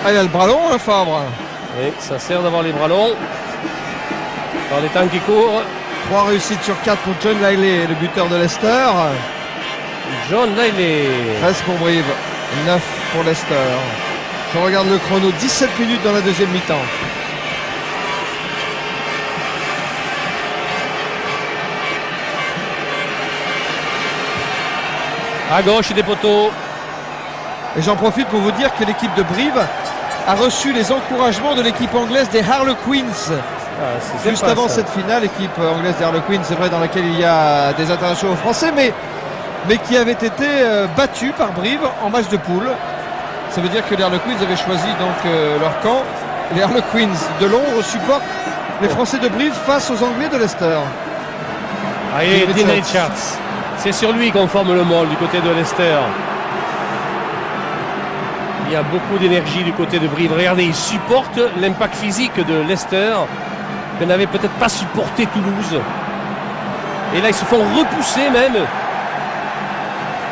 Ah, il a le bras long, hein, Fabre. Oui, ça sert d'avoir les bras longs. Dans les temps qui courent. 3 réussites sur 4 pour John Liley, le buteur de Leicester. John Liley. 13 pour Brive, 9 pour Leicester. Je regarde le chrono, 17 minutes dans la deuxième mi-temps. À gauche des poteaux. Et j'en profite pour vous dire que l'équipe de Brive a reçu les encouragements de l'équipe anglaise des Harlequins. Juste avant cette finale, l'équipe anglaise des Harlequins, c'est vrai, dans laquelle il y a des internationaux français, mais qui avait été battue par Brive en match de poule. Ça veut dire que les Harlequins avaient choisi donc leur camp. Les Harlequins de Londres supportent les Français de Brive face aux Anglais de Leicester. Allez, Dean Richards. C'est sur lui qu'on forme le môle du côté de Leicester. Il y a beaucoup d'énergie du côté de Brive. Regardez, ils supportent l'impact physique de Leicester que n'avait peut-être pas supporté Toulouse. Et là, ils se font repousser même,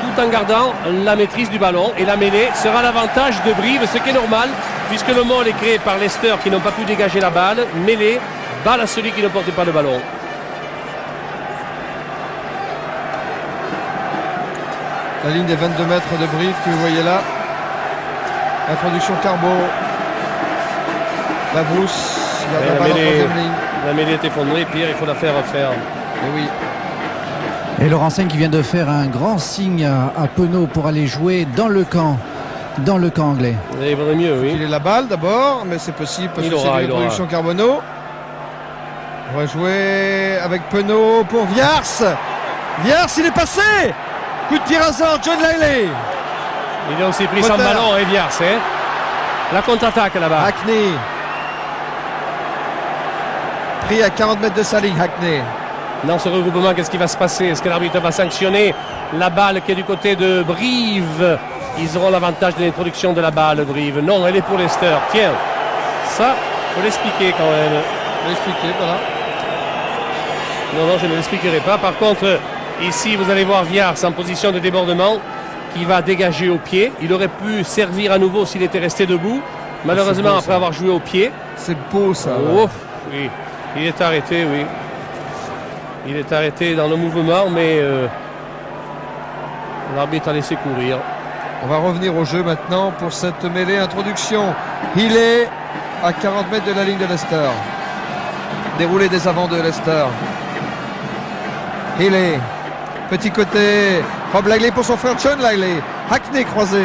tout en gardant la maîtrise du ballon. Et la mêlée sera l'avantage de Brive, ce qui est normal, puisque le môle est créé par Leicester qui n'ont pas pu dégager la balle. Mêlée, balle à celui qui ne portait pas le ballon. La ligne des 22 mètres de Brive que vous voyez là. Introduction Carbo. La brousse. La mêlée est effondrée, pire, il faut la faire refaire. Et oui. Et Laurent Seigne qui vient de faire un grand signe à Penaud pour aller jouer dans le camp anglais. Il vaudrait mieux, oui. Il est la balle d'abord, mais c'est possible parce que c'est l'introduction Carbonneau. On va jouer avec Penaud pour Viars. Viars, il est passé. Coup de tir hasard, John Liley. Il a aussi pris son ballon, et Viars. Hein. La contre-attaque là-bas. Hackney. Pris à 40 mètres de sa ligne, Hackney. Dans ce regroupement, qu'est-ce qui va se passer? Est-ce que l'arbitre va sanctionner la balle qui est du côté de Brive? Ils auront l'avantage de l'introduction de la balle, Brive. Non, elle est pour Leicester. Tiens, ça, il faut l'expliquer quand même. L'expliquer, voilà. Non, je ne l'expliquerai pas. Par contre, ici, vous allez voir Viars en position de débordement qui va dégager au pied. Il aurait pu servir à nouveau s'il était resté debout. Malheureusement, beau, après avoir joué au pied. C'est beau, ça. Oh, oui. Il est arrêté, oui. Il est arrêté dans le mouvement, mais l'arbitre a laissé courir. On va revenir au jeu maintenant pour cette mêlée introduction. Il est à 40 mètres de la ligne de Leicester. Déroulé des avants de Leicester. Il est petit côté. Rob Liley pour son frère John Liley. Hackney croisé.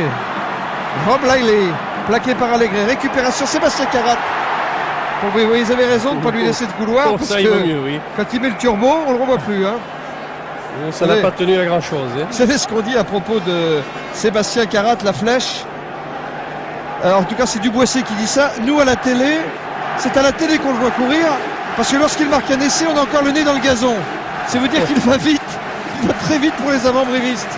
Rob Liley plaqué par Allégret. Récupération Sébastien Carat. Oui, ils avaient raison de ne pas lui laisser de couloir parce ça, que mieux, oui. Quand il met le turbo, on ne le revoit plus. Hein. Ça n'a pas tenu à grand chose. Hein. Vous savez ce qu'on dit à propos de Sébastien Carat, la flèche? Alors, en tout cas, c'est Duboisier qui dit ça. Nous, à la télé, c'est à la télé qu'on le voit courir parce que lorsqu'il marque un essai, on a encore le nez dans le gazon. C'est vous dire qu'il va vite. Il va très vite pour les avant-brivistes.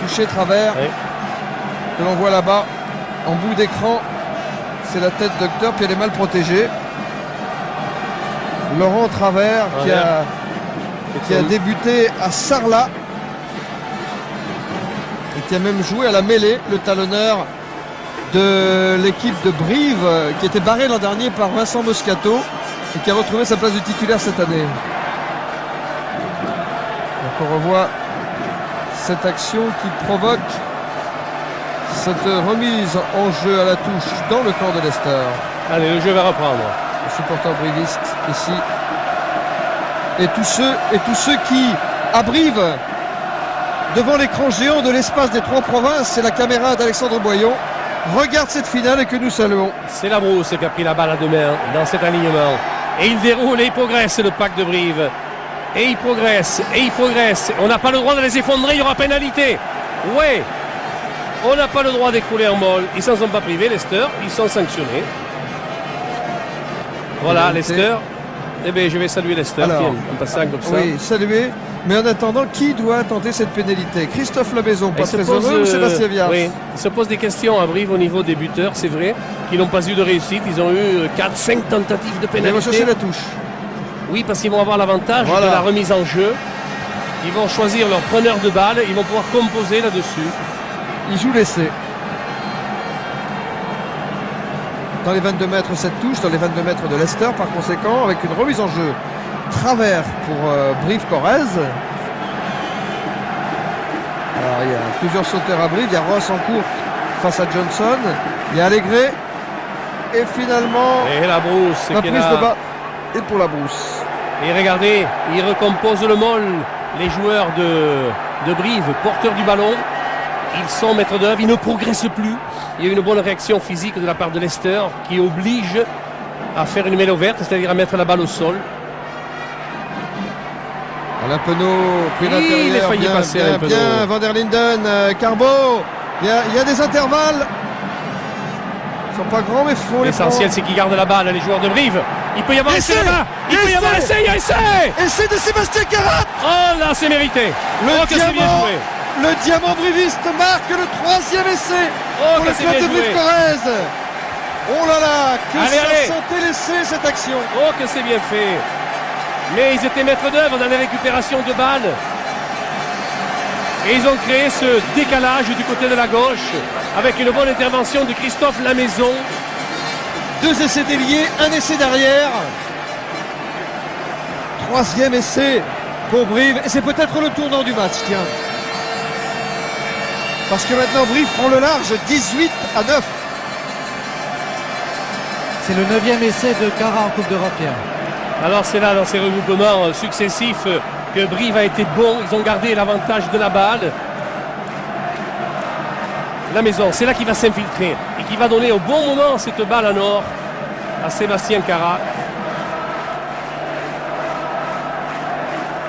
Touché travers. Oui. Que l'on voit là-bas en bout d'écran. C'est la tête d'Octeur, puis elle est mal protégée. Laurent Travers qui a débuté à Sarlat et qui a même joué à la mêlée, le talonneur de l'équipe de Brive qui était barré l'an dernier par Vincent Moscato et qui a retrouvé sa place de titulaire cette année. Donc on revoit cette action qui provoque cette remise en jeu à la touche dans le camp de Leicester. Allez, le jeu va reprendre. Les supporters brivistes ici. Et tous ceux qui, à Brive, devant l'écran géant de l'espace des trois provinces, c'est la caméra d'Alexandre Boyon, regardent cette finale et que nous saluons. C'est la brousse qui a pris la balle à deux mains dans cet alignement. Et il déroule et il progresse, le pack de Brive. Et il progresse, et il progresse. On n'a pas le droit de les effondrer, il y aura pénalité. Ouais. On n'a pas le droit d'écrouler en molle. Ils s'en sont pas privés, Leicester. Ils sont sanctionnés. Voilà, Leicester. Eh bien, je vais saluer Leicester. Alors, en passant comme ça. Oui, saluer. Mais en attendant, qui doit tenter cette pénalité? Christophe Labaison, pas très heureux, ou Sébastien Viars? Oui, il se pose des questions à Brive au niveau des buteurs, c'est vrai, qu'ils n'ont pas eu de réussite. Ils ont eu 4-5 tentatives de pénalité. Ils vont chercher la touche. Oui, parce qu'ils vont avoir l'avantage de la remise en jeu. Ils vont choisir leur preneur de balle. Ils vont pouvoir composer là-dessus. Il joue l'essai. dans les 22 mètres cette touche, dans les 22 mètres de Leicester par conséquent, avec une remise en jeu travers pour Brive-Corrèze. Alors il y a plusieurs sauteurs à Brive, il y a Ross en courte face à Johnson, il y a Allégret et finalement et la brousse la prise de bas et pour la brousse. Et regardez, ils recomposent le mol, les joueurs de Brive, porteurs du ballon. Ils sont maîtres d'œuvre, ils ne progressent plus. Il y a une bonne réaction physique de la part de Leicester qui oblige à faire une mêlée ouverte, c'est-à-dire à mettre la balle au sol. Alain Penaud pris l'intérieur, il est failli passer bien, Van der Linden, Carbo, il y a des intervalles. Ils sont pas grands mais faut les l'essentiel c'est qu'ils gardent la balle, les joueurs de Brive. Il peut y avoir essai là-bas. Il peut y avoir essai. Essai de Sébastien Carat. Oh là, c'est mérité. Que c'est bien joué. Le diamant briviste marque le 3e essai pour le club de Brive-Corrèze. Oh là là, que ça sentait l'essai cette action. Oh que c'est bien fait. Mais ils étaient maîtres d'œuvre dans les récupérations de balles. Et ils ont créé ce décalage du côté de la gauche avec une bonne intervention de Christophe Lamaison. 2 essais déliés, 1 essai derrière. 3e essai pour Brive. Et c'est peut-être le tournant du match, tiens. Parce que maintenant Brive prend le large, 18-9. C'est le 9e essai de Carat en Coupe d'Europe, Pierre. Alors c'est là, dans ces regroupements successifs, que Brive a été bon. Ils ont gardé l'avantage de la balle. La maison, c'est là qu'il va s'infiltrer et qui va donner au bon moment cette balle en or à Sébastien Carat.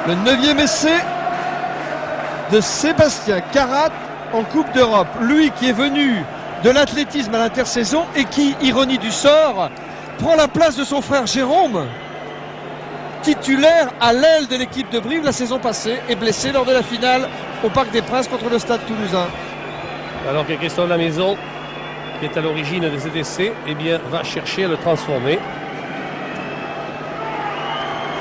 Le 9e essai de Sébastien Carat en Coupe d'Europe. Lui qui est venu de l'athlétisme à l'intersaison et qui, ironie du sort, prend la place de son frère Jérôme, titulaire à l'aile de l'équipe de Brive la saison passée et blessé lors de la finale au Parc des Princes contre le Stade Toulousain. Alors que Christophe Lamaison, qui est à l'origine de cet essai, eh bien, va chercher à le transformer.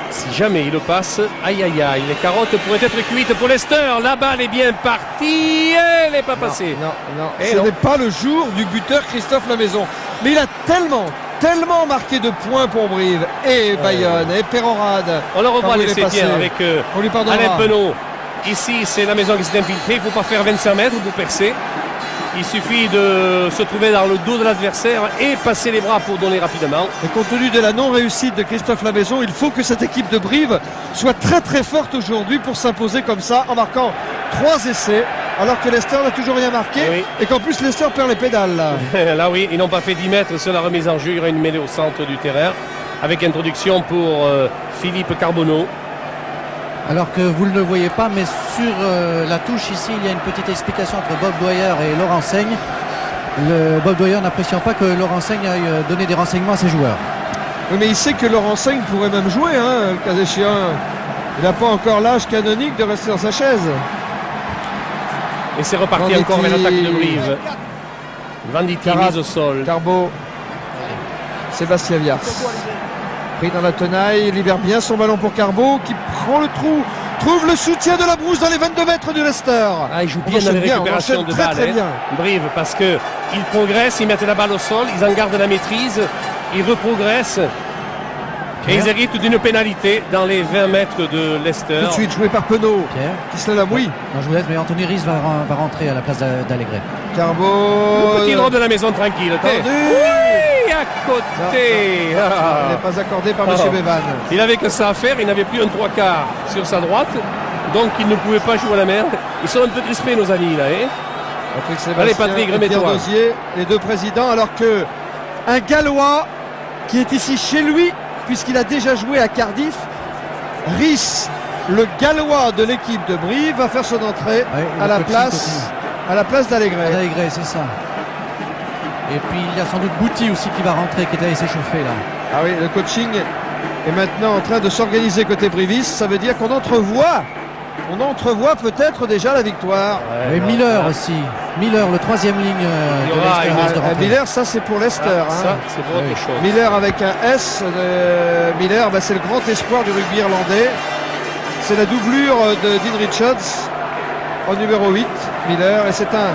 Si jamais il le passe, aïe aïe aïe, les carottes pourraient être cuites pour Leicester. La balle est bien partie, elle n'est pas passée. Non, ce n'est pas le jour du buteur Christophe Lamaison. Mais il a tellement marqué de points pour Brive et Bayonne et Perorade. On le revoit l'essai bien avec Alain Penaud. Ici, c'est Lamaison qui s'est infiltré. Il ne faut pas faire 25 mètres pour percer. Il suffit de se trouver dans le dos de l'adversaire et passer les bras pour donner rapidement. Et compte tenu de la non-réussite de Christophe Lamaison, il faut que cette équipe de Brive soit très forte aujourd'hui pour s'imposer comme ça en marquant 3 essais alors que Leicester n'a toujours rien marqué et qu'en plus Leicester perd les pédales. Là oui, ils n'ont pas fait 10 mètres sur la remise en jeu. Il y aura une mêlée au centre du terrain avec introduction pour Philippe Carbonneau. Alors que vous ne le voyez pas, mais sur la touche ici, il y a une petite explication entre Bob Dwyer et Laurent Seigne. Bob Dwyer n'appréciant pas que Laurent Seigne aille donner des renseignements à ses joueurs. Oui, mais il sait que Laurent Seigne pourrait même jouer, le cas échéant. Il n'a pas encore l'âge canonique de rester dans sa chaise. Et c'est reparti encore avec l'attaque de Brive. Venditti mise au sol. Carbo, Sébastien Viars. Pris dans la tenaille, libère bien son ballon pour Carbo qui prend le trou, trouve le soutien de la brousse dans les 22 mètres du Leicester. Ah, il joue bien dans les récupérations de balles. Brive, parce qu'ils progressent, ils mettent la balle au sol, ils en gardent la maîtrise, ils reprogressent. Et ils héritent d'une pénalité dans les 20 mètres de Leicester. Tout de suite joué par Penaud. Pierre qui se la oui. Non, je vous laisse, mais Anthony Rice va rentrer à la place d'Allégret. Carbo. Le petit drop de la maison tranquille. Oui, à côté. Il n'est pas accordé par M. Bevan. Il n'avait que ça à faire, il n'avait plus un 3/4 sur sa droite. Donc il ne pouvait pas jouer à la merde. Ils sont un peu crispés nos amis là. Patrick Sébastien et Pierre Dosier, les deux présidents, alors que un Gallois qui est ici chez lui, puisqu'il a déjà joué à Cardiff, Rice, le Gallois de l'équipe de Brive, va faire son entrée à la place d'Allégret. Allégret, c'est ça. Et puis il y a sans doute Bouty aussi qui va rentrer, qui est allé s'échauffer là. Ah oui, le coaching est maintenant en train de s'organiser côté briviste. Ça veut dire qu'on entrevoit peut-être déjà la victoire. Et Miller aussi. Miller, le 3e ligne de Leicester. Miller, ça c'est pour Leicester. Ça c'est pour autre chose. Miller avec un S. Miller, c'est le grand espoir du rugby irlandais. C'est la doublure de Dean Richards en numéro 8. Miller, et c'est un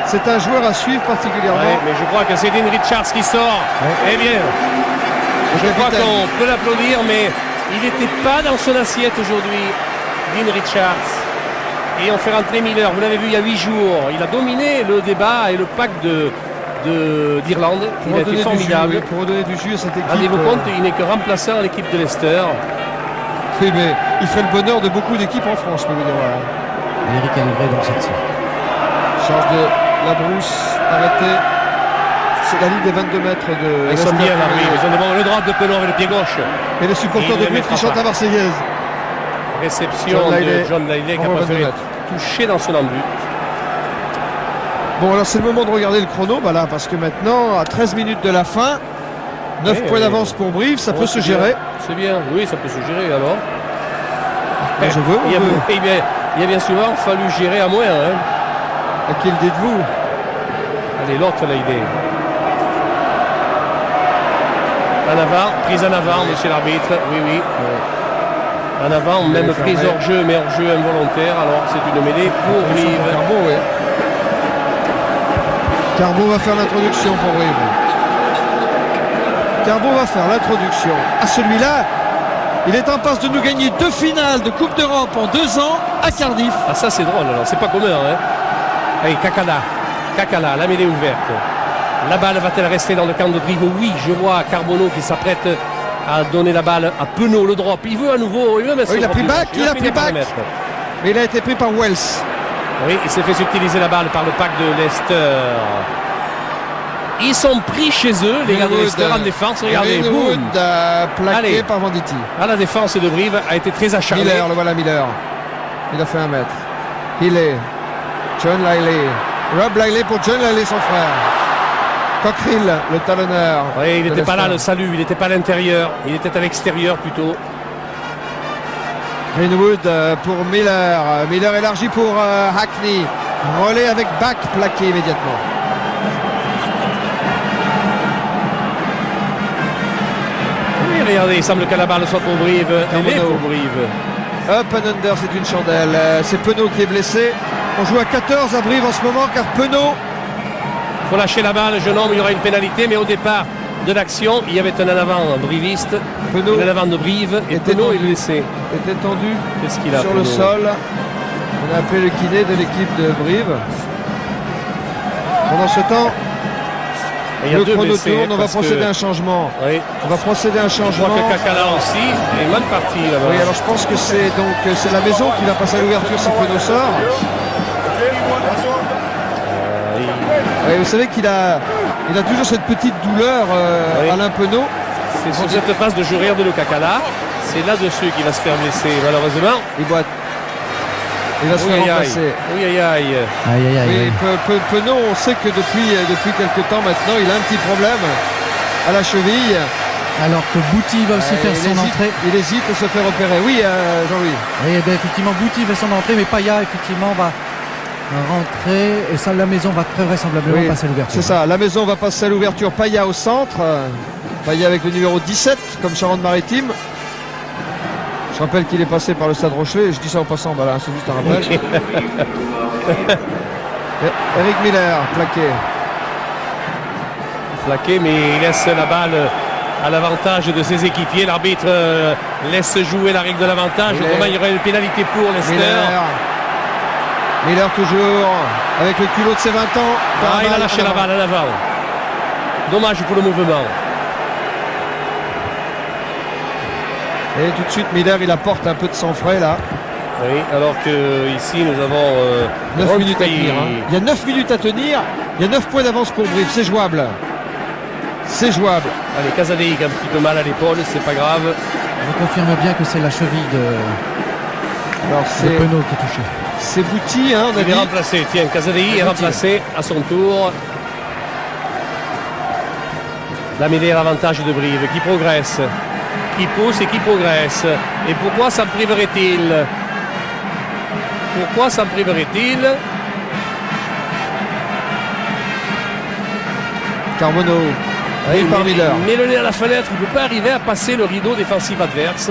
C'est un joueur à suivre particulièrement. Ouais, mais je crois que c'est Dean Richards qui sort. Eh bien, je crois qu'on peut l'applaudir, mais il n'était pas dans son assiette aujourd'hui, Dean Richards. Et on fait rentrer Miller. Vous l'avez vu il y a 8 jours. Il a dominé le débat et le pack d'Irlande. Il a été formidable. Pour redonner du jus à cette équipe. Rendez-vous compte, il n'est que remplaçant à l'équipe de Leicester. Oui, mais il ferait le bonheur de beaucoup d'équipes en France, je peux vous dire. Voilà. Eric Alivray dans cette série. Charge de la brousse arrêtée. C'est la ligne des 22 mètres de. Ils sont bien là, oui. Ils ont le droit de Penaud avec le pied gauche. Et les supporters de Brive qui chantent la Marseillaise. Réception de John Lailey qui a préféré toucher dans son embut. Bon, alors c'est le moment de regarder le chrono, bah là, parce que maintenant, à 13 minutes de la fin, 9 points d'avance pour Brive, ça peut se gérer. C'est bien, oui, ça peut se gérer alors. Je veux. Il y a bien souvent fallu gérer à moins. Hein. À qui le dites-vous? Allez, l'autre Lailey. En avant, prise en avant, monsieur l'arbitre. Oui, oui. En avant, même prise hors jeu, mais hors jeu involontaire. Alors c'est une mêlée pour Brive. Carbo, oui. Carbo va faire l'introduction pour Brive. Carbo va faire l'introduction à celui-là. Il est en passe de nous gagner 2 finales de Coupe d'Europe en 2 ans à Cardiff. Ah, ça c'est drôle, alors c'est pas commun. Hein. Allez, Kakala, la mêlée ouverte. La balle va-t-elle rester dans le camp de Brive? Oui, je vois Carbonneau qui s'apprête à donner la balle à Penaud, le drop. Il veut à nouveau. Il a pris back, mais il a été pris par Wells. Oui, il s'est fait subtiliser la balle par le pack de Leicester. Ils sont pris chez eux, les gars de Leicester en défense. Regardez, boum. Plaqué par Venditti. La défense de Brive a été très acharnée. Miller, le voilà Miller. Il a fait 1 mètre. Healey, John Lailey. Rob Lailey pour John Lailey, son frère. Cockerill, le talonneur. Oui, il n'était pas là, le salut. Il n'était pas à l'intérieur. Il était à l'extérieur plutôt. Greenwood pour Miller. Miller élargi pour Hackney. Relais avec Back plaqué immédiatement. Oui, regardez, il semble que la balle soit pour Brive. Elle est pour Brive. Up and under, c'est une chandelle. C'est Penaud qui est blessé. On joue à 14 à Brive en ce moment car Penaud. Il faut lâcher la balle, jeune homme, il y aura une pénalité, mais au départ de l'action, il y avait un en avant briviste, Penaud un en avant de Brive, et Penaud est blessé. Était tendu Qu'est-ce qu'il a sur Penaud? Le sol. On a appelé le kiné de l'équipe de Brive. Pendant ce temps, le chrono tourne, on va procéder à un changement. Oui. On va procéder à un changement. Je crois que Kakala aussi est mal parti là-bas. Oui, alors je pense que c'est la maison qui va passer à l'ouverture si Penaud sort. Oui, vous savez qu'il a toujours cette petite douleur, Alain Penaud. C'est sur cette phase de jouer de Kakala. C'est là-dessus qu'il va se faire blesser, malheureusement. Il va se faire remplacer. Oui, aïe. Oui, Penaud, on sait que depuis quelques temps maintenant, il a un petit problème à la cheville. Alors que Bouty va aussi faire son entrée. Il hésite à se faire opérer. Oui, Jean-Louis. Oui, effectivement, Bouty fait son entrée, mais Paya, effectivement, va rentrer. Et ça, la maison va très vraisemblablement passer à l'ouverture. C'est ça, la maison va passer à l'ouverture. Paya au centre. Paya avec le numéro 17, comme Charente-Maritime. Je rappelle qu'il est passé par le Stade Rochelet. Je dis ça en passant, voilà, c'est juste un rappel. Eric Miller, plaqué, mais il laisse la balle à l'avantage de ses équipiers. L'arbitre laisse jouer la règle de l'avantage. Autrement, il y aurait une pénalité pour Leicester. Miller toujours avec le culot de ses 20 ans. Il a lâché la balle en avant. Dommage pour le mouvement. Et tout de suite, Miller, il apporte un peu de sang frais là. Oui, alors que ici nous avons 9 minutes à tenir. Il y a 9 minutes à tenir. Il y a 9 points d'avance pour Brive. C'est jouable. C'est jouable. Allez, Casadei qui a un petit peu mal à l'épaule, c'est pas grave. Je confirme bien que c'est la cheville de Penaud qui est touché. C'est Bouty, hein, on il est remplacé. Tiens, Casadei est remplacé à son tour. La mêlée à l'avantage de Brive qui progresse, qui pousse et qui progresse. Et pourquoi s'en priverait-il? Pourquoi s'en priverait-il? Carbonneau. Il met le nez à la fenêtre, il ne peut pas arriver à passer le rideau défensif adverse.